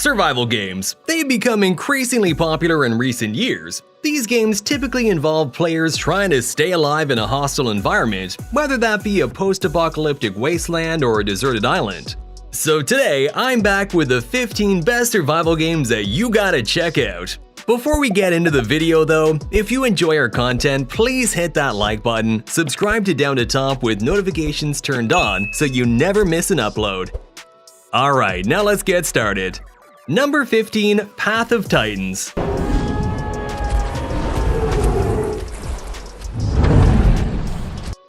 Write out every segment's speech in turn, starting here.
Survival games. They've become increasingly popular in recent years. These games typically involve players trying to stay alive in a hostile environment, whether that be a post-apocalyptic wasteland or a deserted island. So today, I'm back with the 15 best survival games that you gotta check out. Before we get into the video though, if you enjoy our content, please hit that like button, subscribe to Down to Top with notifications turned on so you never miss an upload. Alright, now let's get started. Number 15, Path of Titans.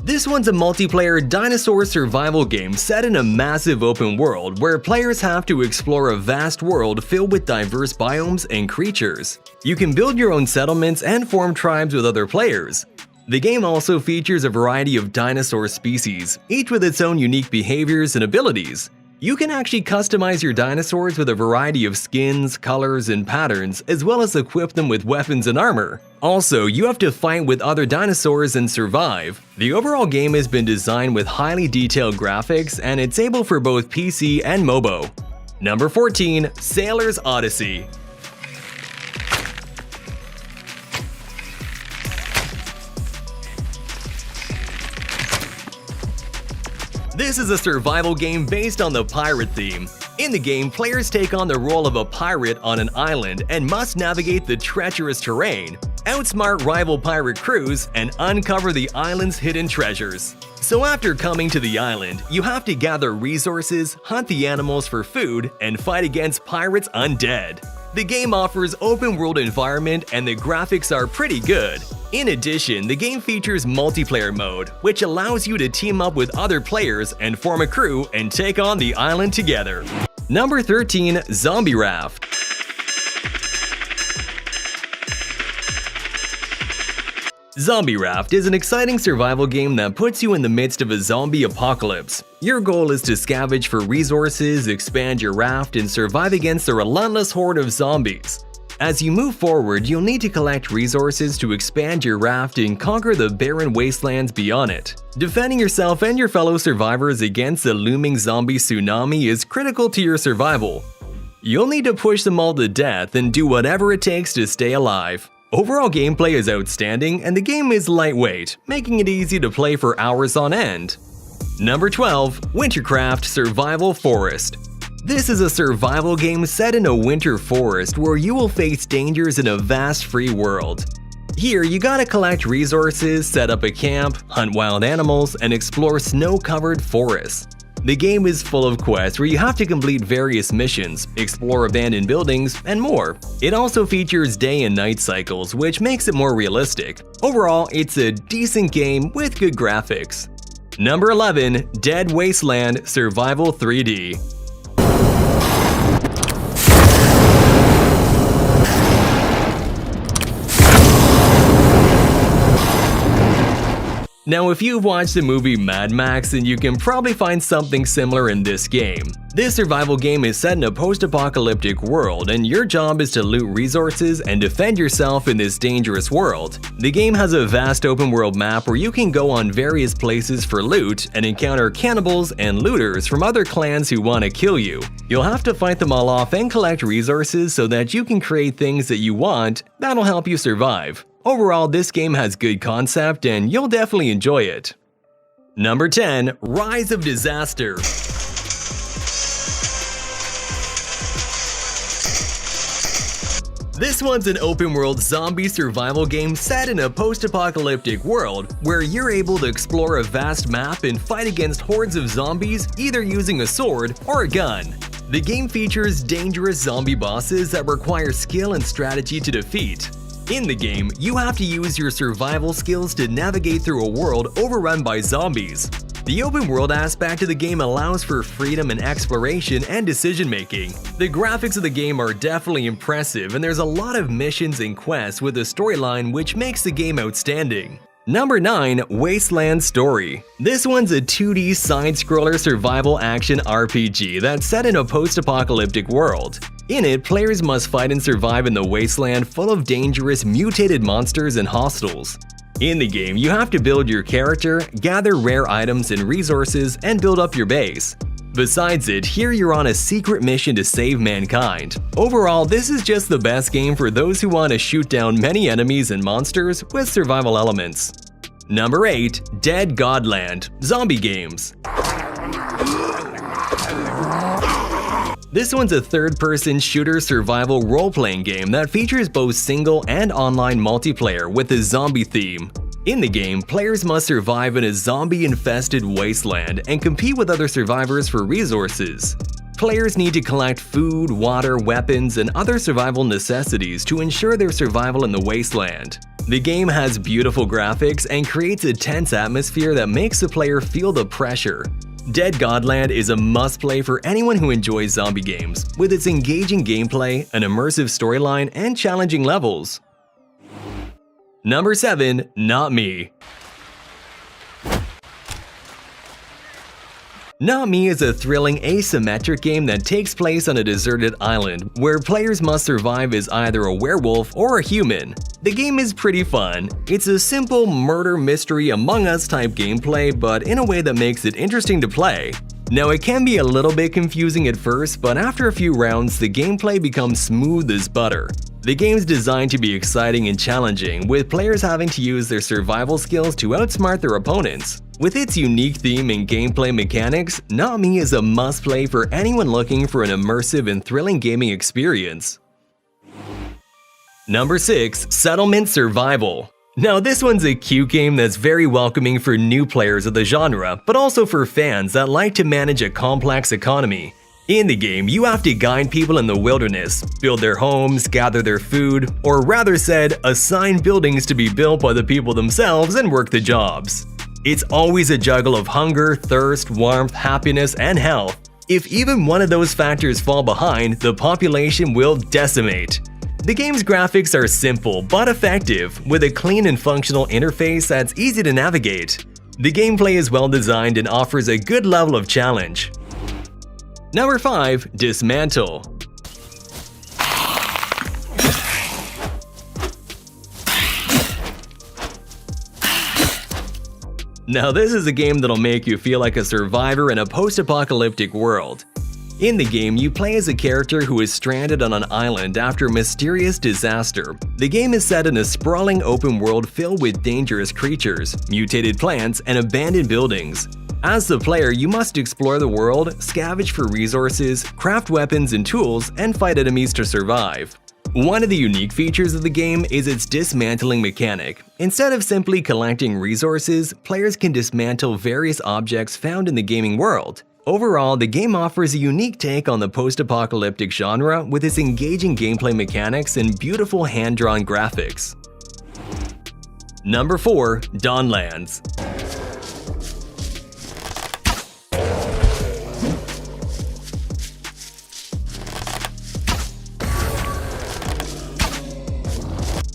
This one's a multiplayer dinosaur survival game set in a massive open world where players have to explore a vast world filled with diverse biomes and creatures. You can build your own settlements and form tribes with other players. The game also features a variety of dinosaur species, each with its own unique behaviors and abilities. You can actually customize your dinosaurs with a variety of skins, colors, and patterns, as well as equip them with weapons and armor. Also, you have to fight with other dinosaurs and survive. The overall game has been designed with highly detailed graphics, and it's able for both PC and MOBO. Number 14, Sailor's Odyssey. This is a survival game based on the pirate theme. In the game, players take on the role of a pirate on an island and must navigate the treacherous terrain, outsmart rival pirate crews, and uncover the island's hidden treasures. So after coming to the island, you have to gather resources, hunt the animals for food, and fight against pirates undead. The game offers open-world environment and the graphics are pretty good. In addition, the game features multiplayer mode, which allows you to team up with other players and form a crew and take on the island together. Number 13, Zombie Raft. Zombie Raft is an exciting survival game that puts you in the midst of a zombie apocalypse. Your goal is to scavenge for resources, expand your raft, and survive against a relentless horde of zombies. As you move forward, you'll need to collect resources to expand your raft and conquer the barren wastelands beyond it. Defending yourself and your fellow survivors against the looming zombie tsunami is critical to your survival. You'll need to push them all to death and do whatever it takes to stay alive. Overall gameplay is outstanding and the game is lightweight, making it easy to play for hours on end. Number 12, Wintercraft Survival Forest. This is a survival game set in a winter forest where you will face dangers in a vast free world. Here, you gotta collect resources, set up a camp, hunt wild animals, and explore snow-covered forests. The game is full of quests where you have to complete various missions, explore abandoned buildings, and more. It also features day and night cycles, which makes it more realistic. Overall, it's a decent game with good graphics. Number 11, Dead Wasteland Survival 3D. Now, if you've watched the movie Mad Max, then you can probably find something similar in this game. This survival game is set in a post-apocalyptic world, and your job is to loot resources and defend yourself in this dangerous world. The game has a vast open-world map where you can go on various places for loot and encounter cannibals and looters from other clans who want to kill you. You'll have to fight them all off and collect resources so that you can create things that you want that'll help you survive. Overall, this game has good concept and you'll definitely enjoy it. Number 10, Rise of Disaster. This one's an open-world zombie survival game set in a post-apocalyptic world where you're able to explore a vast map and fight against hordes of zombies either using a sword or a gun. The game features dangerous zombie bosses that require skill and strategy to defeat. In the game, you have to use your survival skills to navigate through a world overrun by zombies. The open world aspect of the game allows for freedom and exploration and decision-making. The graphics of the game are definitely impressive and there's a lot of missions and quests with a storyline which makes the game outstanding. Number 9, Wasteland Story. This one's a 2D side-scroller survival action RPG that's set in a post-apocalyptic world. In it, players must fight and survive in the wasteland full of dangerous mutated monsters and hostiles. In the game, you have to build your character, gather rare items and resources, and build up your base. Besides it, here you're on a secret mission to save mankind. Overall, this is just the best game for those who want to shoot down many enemies and monsters with survival elements. Number 8. Dead Godland Zombie Games. This one's a third-person shooter survival role-playing game that features both single and online multiplayer with a zombie theme. In the game, players must survive in a zombie-infested wasteland and compete with other survivors for resources. Players need to collect food, water, weapons, and other survival necessities to ensure their survival in the wasteland. The game has beautiful graphics and creates a tense atmosphere that makes the player feel the pressure. Dead Godland is a must-play for anyone who enjoys zombie games, with its engaging gameplay, an immersive storyline, and challenging levels. Number 7. Not Me. Not Me is a thrilling asymmetric game that takes place on a deserted island, where players must survive as either a werewolf or a human. The game is pretty fun. It's a simple murder mystery Among Us type gameplay, but in a way that makes it interesting to play. Now, it can be a little bit confusing at first, but after a few rounds, the gameplay becomes smooth as butter. The game's designed to be exciting and challenging, with players having to use their survival skills to outsmart their opponents. With its unique theme and gameplay mechanics, Not Me is a must-play for anyone looking for an immersive and thrilling gaming experience. Number 6. Settlement Survival. Now, this one's a cute game that's very welcoming for new players of the genre, but also for fans that like to manage a complex economy. In the game, you have to guide people in the wilderness, build their homes, gather their food, or rather said, assign buildings to be built by the people themselves and work the jobs. It's always a juggle of hunger, thirst, warmth, happiness, and health. If even one of those factors fall behind, the population will decimate. The game's graphics are simple but effective, with a clean and functional interface that's easy to navigate. The gameplay is well designed and offers a good level of challenge. Number 5. Dismantle. Now, this is a game that'll make you feel like a survivor in a post-apocalyptic world. In the game, you play as a character who is stranded on an island after a mysterious disaster. The game is set in a sprawling open world filled with dangerous creatures, mutated plants, and abandoned buildings. As the player, you must explore the world, scavenge for resources, craft weapons and tools, and fight enemies to survive. One of the unique features of the game is its dismantling mechanic. Instead of simply collecting resources, players can dismantle various objects found in the gaming world. Overall, the game offers a unique take on the post-apocalyptic genre with its engaging gameplay mechanics and beautiful hand-drawn graphics. Number 4. Dawnlands.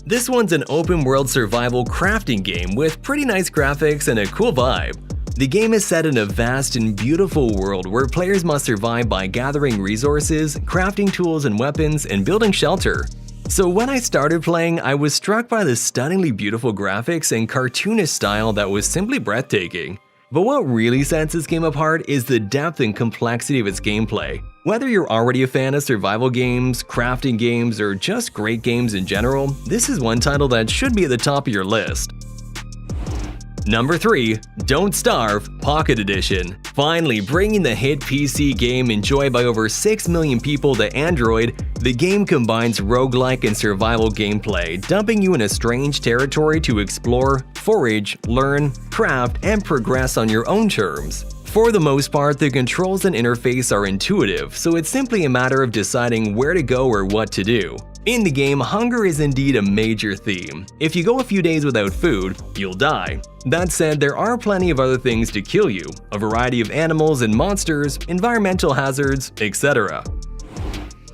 This one's an open-world survival crafting game with pretty nice graphics and a cool vibe. The game is set in a vast and beautiful world where players must survive by gathering resources, crafting tools and weapons, and building shelter. So when I started playing, I was struck by the stunningly beautiful graphics and cartoonish style that was simply breathtaking. But what really sets this game apart is the depth and complexity of its gameplay. Whether you're already a fan of survival games, crafting games, or just great games in general, this is one title that should be at the top of your list. Number 3. Don't Starve Pocket Edition. Finally bringing the hit PC game enjoyed by over 6 million people to Android, the game combines roguelike and survival gameplay, dumping you in a strange territory to explore, forage, learn, craft, and progress on your own terms. For the most part, the controls and interface are intuitive, so it's simply a matter of deciding where to go or what to do. In the game, hunger is indeed a major theme. If you go a few days without food, you'll die. That said, there are plenty of other things to kill you, a variety of animals and monsters, environmental hazards, etc.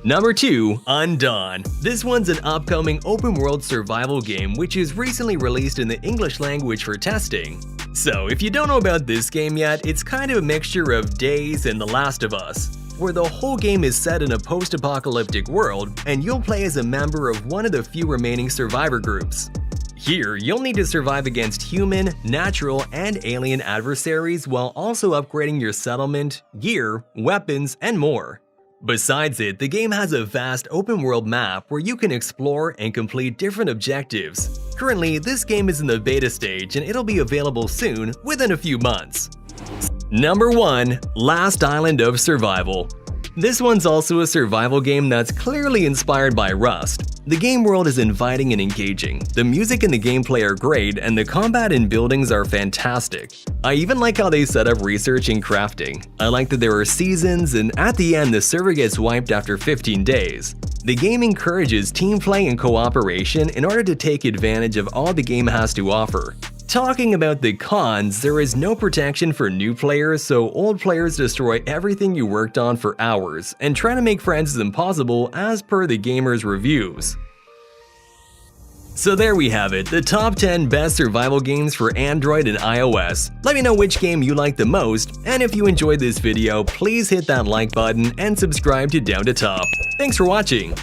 Number 2. Undawn. This one's an upcoming open-world survival game which is recently released in the English language for testing. So, if you don't know about this game yet, it's kind of a mixture of Days and The Last of Us, where the whole game is set in a post-apocalyptic world and you'll play as a member of one of the few remaining survivor groups. Here, you'll need to survive against human, natural, and alien adversaries while also upgrading your settlement, gear, weapons, and more. Besides it, the game has a vast open-world map where you can explore and complete different objectives. Currently, this game is in the beta stage and it'll be available soon, within a few months. Number 1. Last Island of Survival. This one's also a survival game that's clearly inspired by Rust. The game world is inviting and engaging, the music and the gameplay are great, and the combat and buildings are fantastic. I even like how they set up research and crafting. I like that there are seasons, and at the end the server gets wiped after 15 days. The game encourages team play and cooperation in order to take advantage of all the game has to offer. Talking about the cons, there is no protection for new players, so old players destroy everything you worked on for hours, and trying to make friends is impossible as per the gamer's reviews. So there we have it, the top 10 best survival games for Android and iOS. Let me know which game you like the most, and if you enjoyed this video, please hit that like button and subscribe to Down to Top. Thanks for watching!